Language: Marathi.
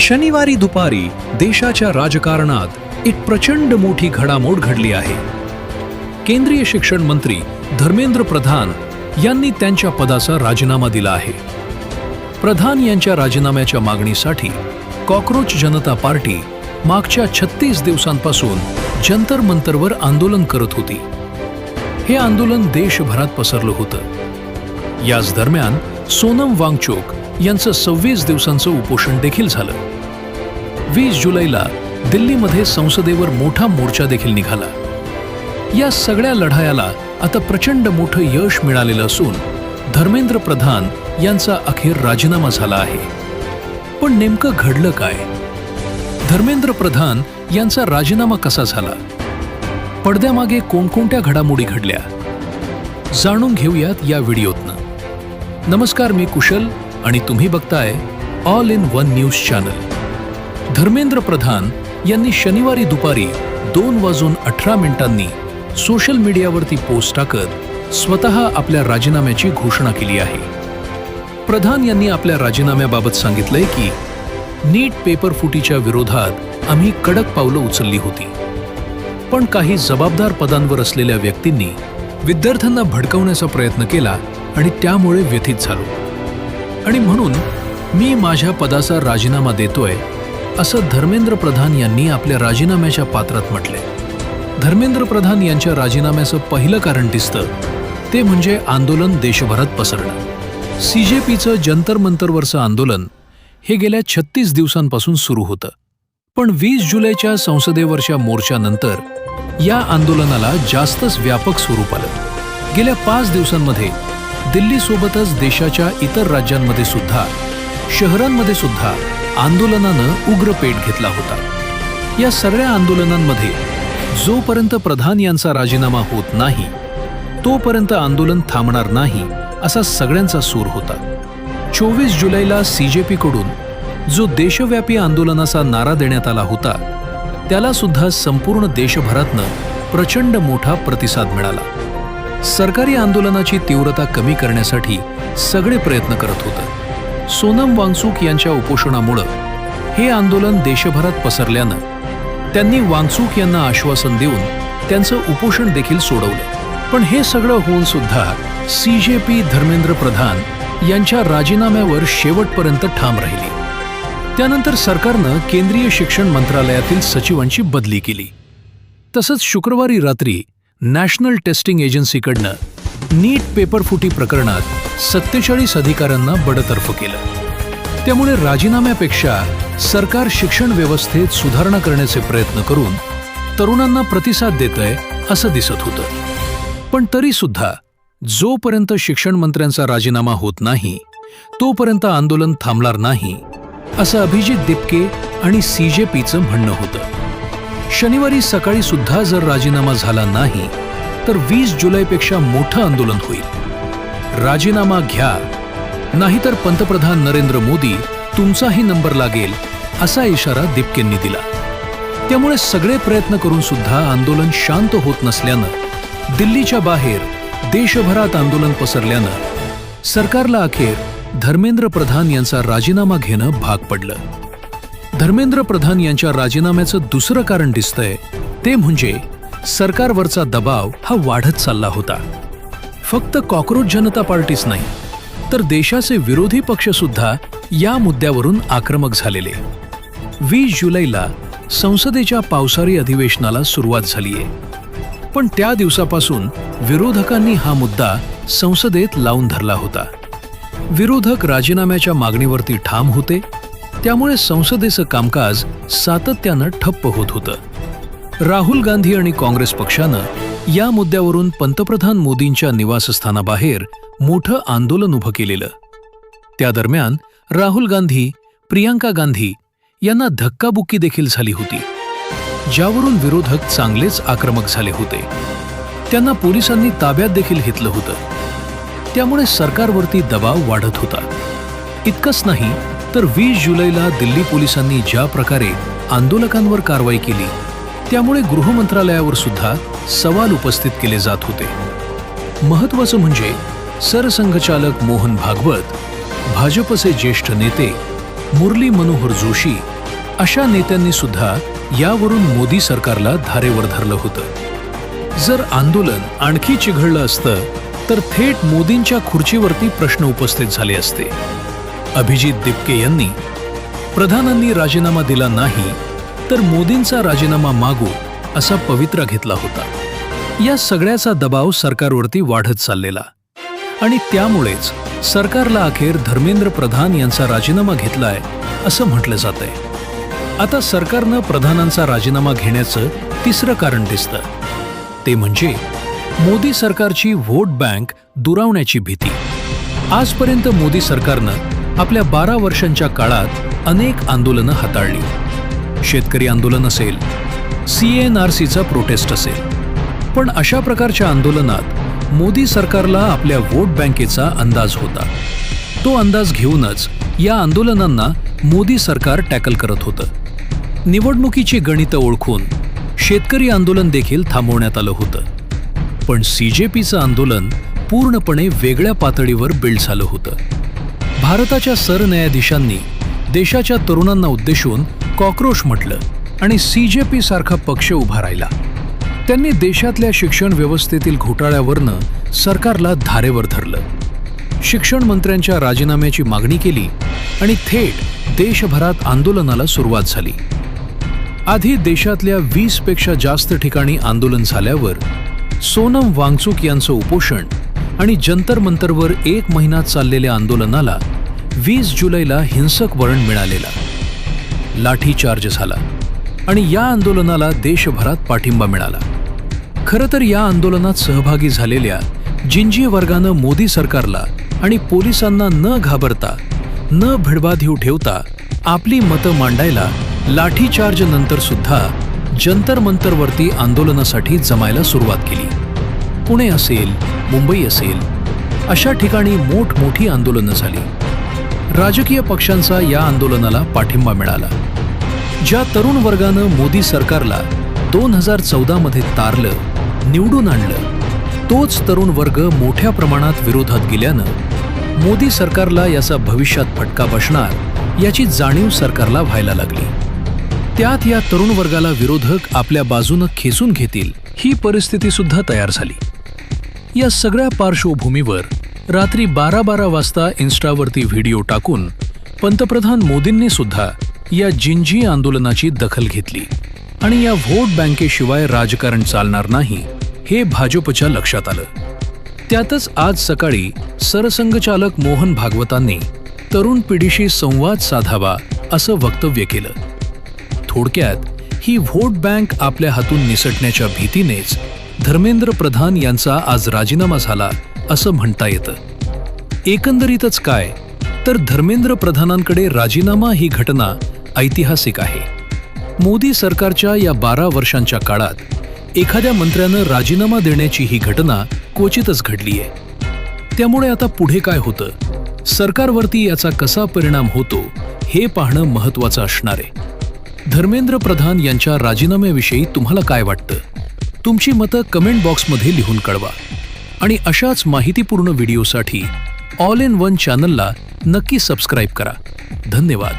शनिवारी दुपारी देशाच्या राजकारणात एक प्रचंड मोठी घडामोड घडली आहे. केंद्रीय शिक्षण मंत्री धर्मेंद्र प्रधान यांनी त्यांच्या पदाचा राजीनामा दिला आहे. प्रधान यांच्या राजीनाम्याच्या मागणीसाठी कॉकरोच जनता पार्टी मागच्या 36 दिवसांपासून जंतर मंतरवर आंदोलन करत होती. हे आंदोलन देशभरात पसरलं होतं. याच दरम्यान सोनम वांगचुक यांचं 26 दिवसांचं उपोषण देखील झालं. 20 जुलैला दिल्लीमध्ये संसदेवर मोठा मोर्चा देखील निघाला. या सगळ्या लढायाला आता प्रचंड मोठं यश मिळालेलं असून धर्मेंद्र प्रधान यांचा अखेर राजीनामा झाला आहे. पण नेमकं घडलं काय? धर्मेंद्र प्रधान यांचा राजीनामा कसा झाला? पडद्यामागे कोणकोणत्या घडामोडी घडल्या? जाणून घेऊयात या व्हिडिओतनं. नमस्कार, मी कुशल आणि तुम्ही बघताय all in one news channel. Dharmendra Pradhan यांनी शनिवारी दुपारी 2:18 सोशल मीडियावरती पोस्ट टाकत स्वतः आपल्या राजीनाम्याची घोषणा केली आहे. प्रधान यांनी आपल्या राजीनाम्याबाबत सांगितलंय की नीट पेपर फुटीच्या विरोधात आम्ही कडक पावलं उचलली होती, पण काही जबाबदार पदांवर असलेल्या व्यक्तींनी विद्यार्थ्यांना भडकवण्याचा प्रयत्न केला आणि त्यामुळे व्यथित झालो, आणि म्हणून मी माझ्या पदाचा राजीनामा देतोय, असं धर्मेंद्र प्रधान यांनी आपल्या राजीनाम्याच्या पात्रात म्हटलंय. धर्मेंद्र प्रधान यांच्या राजीनाम्याचं पहिलं कारण दिसतं ते म्हणजे आंदोलन देशभरात पसरणं. CJPचं जंतर मंतरवरचं आंदोलन हे गेल्या 36 दिवसांपासून सुरू होतं, पण 20 जुलैच्या संसदेवरच्या मोर्चानंतर या आंदोलनाला जास्तच व्यापक स्वरूप आलं. गेल्या 5 दिवसांमध्ये दिल्लीसोबतच देशाच्या इतर राज्यांमध्ये सुद्धा, शहरांमध्ये सुद्धा आंदोलनानं उग्र पेट घेतला होता. या सगळ्या आंदोलनांमध्ये जोपर्यंत प्रधान यांचा राजीनामा होत नाही तोपर्यंत आंदोलन थांबणार नाही, असा सगळ्यांचा सूर होता. 24 जुलैला CJPकडून जो देशव्यापी आंदोलनाचा नारा देण्यात आला होता त्याला सुद्धा संपूर्ण देशभरातनं प्रचंड मोठा प्रतिसाद मिळाला. सरकारी आंदोलनाची तीव्रता कमी करण्यासाठी सगळे प्रयत्न करत होते. सोनम वांगचुक यांच्या उपोषणामुळं हे आंदोलन देशभरात पसरल्यानं त्यांनी वांगचुक यांना आश्वासन देऊन त्यांचं उपोषण देखील सोडवलं. पण हे सगळं होऊन सुद्धा CJP धर्मेंद्र प्रधान यांच्या राजीनाम्यावर शेवटपर्यंत ठाम राहिली. त्यानंतर सरकारनं केंद्रीय शिक्षण मंत्रालयातील सचिवांची बदली केली. तसंच शुक्रवारी रात्री नॅशनल टेस्टिंग एजन्सीकडनं नीट पेपरफुटी प्रकरणात 47 अधिकाऱ्यांना बडतर्फ केलं. त्यामुळे राजीनाम्यापेक्षा सरकार शिक्षण व्यवस्थेत सुधारणा करण्याचे प्रयत्न करून तरुणांना प्रतिसाद देतंय असं दिसत होतं. पण तरी सुद्धा जोपर्यंत शिक्षण मंत्र्यांचा राजीनामा होत नाही तोपर्यंत आंदोलन थांबणार नाही, असं अभिजित दिपके आणि CJPचं म्हणणं होतं. शनिवारी सकाळी सुद्धा जर राजीनामा झाला नाही तर 20 जुलैपेक्षा मोठं आंदोलन होईल. राजीनामा घ्या, नाहीतर पंतप्रधान नरेंद्र मोदी तुमचाही नंबर लागेल, असा इशारा दिपकेंनी दिला. त्यामुळे सगळे प्रयत्न करून सुद्धा आंदोलन शांत होत नसल्यानं दिल्लीच्या बाहेर देशभरात आंदोलन पसरल्यानं सरकारला अखेर धर्मेंद्र प्रधान यांचा राजीनामा घेणं भाग पडलं. धर्मेंद्र प्रधान यांच्या राजीनाम्याचं दुसरं कारण दिसतंय ते म्हणजे सरकारवरचा दबाव हा वाढत चालला होता. फक्त कॉकरोच जनता पार्टीच नाही तर देशाचे विरोधी पक्ष सुद्धा या मुद्द्यावरून आक्रमक झालेले. 20 जुलैला संसदेच्या पावसाळी अधिवेशनाला सुरुवात झालीये, पण त्या दिवसापासून विरोधकांनी हा मुद्दा संसदेत लावून धरला होता. विरोधक राजीनाम्याच्या मागणीवरती ठाम होते, त्यामुळे संसदेचं कामकाज सातत्यानं ठप्प होत होतं. राहुल गांधी आणि काँग्रेस पक्षानं या मुद्द्यावरून पंतप्रधान मोदींच्या निवासस्थानाबाहेर मोठं आंदोलन उभं केलेलं. त्या दरम्यान राहुल गांधी, प्रियांका गांधी यांना धक्काबुक्की देखील झाली होती, ज्यावरून विरोधक चांगलेच आक्रमक झाले होते. त्यांना पोलिसांनी ताब्यात देखील घेतलं होतं. त्यामुळे सरकारवरती दबाव वाढत होता. इतकंच नाही तर 20 जुलैला दिल्ली पोलिसांनी ज्या प्रकारे आंदोलकांवर कारवाई केली त्यामुळे गृह मंत्रालयावर सुद्धा सवाल उपस्थित केले जात होते. महत्त्वाचं म्हणजे सरसंघचालक मोहन भागवत, भाजपचे ज्येष्ठ नेते मुरली मनोहर जोशी अशा नेत्यांनी सुद्धा यावरून मोदी सरकारला धारेवर धरलं होतं. जर आंदोलन आणखी चिघळलं असतं तर थेट मोदींच्या खुर्चीवरती प्रश्न उपस्थित झाले असते. अभिजित दिपके यांनी प्रधानांनी राजीनामा दिला नाही तर मोदींचा राजीनामा मागू असा पवित्रा घेतला होता. या सगळ्याचा दबाव सरकारवरती वाढत चाललेला आणि त्यामुळेच सरकारला अखेर धर्मेंद्र प्रधान यांचा राजीनामा घेतलाय असं म्हटलं जातंय. आता सरकारनं प्रधानांचा राजीनामा घेण्याचं तिसरं कारण दिसतं. ते म्हणजे मोदी सरकारची व्होट बँक दुरावण्याची भीती. आजपर्यंत मोदी सरकारनं आपल्या 12 वर्षांच्या काळात अनेक आंदोलनं हाताळली. शेतकरी आंदोलन असेल, CNRCचा प्रोटेस्ट असेल, पण अशा प्रकारच्या आंदोलनात मोदी सरकारला आपल्या व्होट बँकेचा अंदाज होता. तो अंदाज घेऊनच या आंदोलनांना मोदी सरकार टॅकल करत होतं. निवडणुकीची गणितं ओळखून शेतकरी आंदोलन देखील थांबवण्यात आलं होतं. पण CJPचं आंदोलन पूर्णपणे वेगळ्या पातळीवर बिल्ड झालं होतं. भारताच्या सरन्यायाधीशांनी देशाच्या तरुणांना उद्देशून कॉक्रोच म्हटलं आणि CJP सारखा पक्ष उभा राहिला. त्यांनी देशातल्या शिक्षण व्यवस्थेतील घोटाळ्यावरनं सरकारला धारेवर धरलं. शिक्षण मंत्र्यांच्या राजीनाम्याची मागणी केली आणि थेट देशभरात आंदोलनाला सुरुवात झाली. आधी देशातल्या 20 पेक्षा जास्त ठिकाणी आंदोलन झाल्यावर सोनम वांगचुक यांचं उपोषण आणि जंतर मंतरवर 1 महिना चाललेल्या आंदोलनाला 20 जुलैला हिंसक वळण मिळालेला. लाठीचार्ज झाला आणि या आंदोलनाला देशभरात पाठिंबा मिळाला. खरं तर या आंदोलनात सहभागी झालेल्या जिंजी वर्गानं मोदी सरकारला आणि पोलिसांना न घाबरता, न भिडबाधिव ठेवता आपली मतं मांडायला लाठीचार्ज नंतर सुद्धा जंतर मंतरवरती आंदोलनासाठी जमायला सुरुवात केली. पुणे असेल, मुंबई असेल, अशा ठिकाणी मोठमोठी आंदोलनं झाली. राजकीय पक्षांचा या आंदोलनाला पाठिंबा मिळाला. ज्या तरुण वर्गानं मोदी सरकारला 2014 मध्ये तारलं, निवडून आणलं, तोच तरुण वर्ग मोठ्या प्रमाणात विरोधात गेल्यानं मोदी सरकारला याचा भविष्यात फटका बसणार याची जाणीव सरकारला व्हायला लागली. त्यात या तरुण वर्गाला विरोधक आपल्या बाजूनं खेचून घेतील ही परिस्थिती सुद्धा तयार झाली. या सगळ्या पार्श्वभूमीवर रात्री 12-12 वाजता इन्स्टावरती व्हिडिओ टाकून पंतप्रधान मोदींनी सुद्धा या जिंजी आंदोलनाची दखल घेतली आणि या व्होट बँकेशिवाय राजकारण चालणार नाही हे भाजपच्या लक्षात आलं. त्यातच आज सकाळी सरसंघचालक मोहन भागवतांनी तरुण पिढीशी संवाद साधावा असं वक्तव्य केलं. थोडक्यात ही व्होट बँक आपल्या हातून निसटण्याच्या भीतीनेच धर्मेंद्र प्रधान यांचा आज राजीनामा झाला असं म्हणता येतं. एकंदरीतच काय तर धर्मेंद्र प्रधानांकडे राजीनामा ही घटना ऐतिहासिक आहे. मोदी सरकारच्या या 12 वर्षांच्या काळात एखाद्या मंत्र्यानं राजीनामा देण्याची ही घटना क्वचितच घडली आहे. त्यामुळे आता पुढे काय होतं, सरकारवरती याचा कसा परिणाम होतो हे पाहणं महत्त्वाचं असणार आहे. धर्मेंद्र प्रधान यांच्या राजीनाम्याविषयी तुम्हाला काय वाटतं? तुमची मतं कमेंट बॉक्समध्ये लिहून कळवा आणि अशाच माहितीपूर्ण व्हिडिओसाठी ऑल इन वन चॅनलला नक्की सबस्क्राईब करा. धन्यवाद.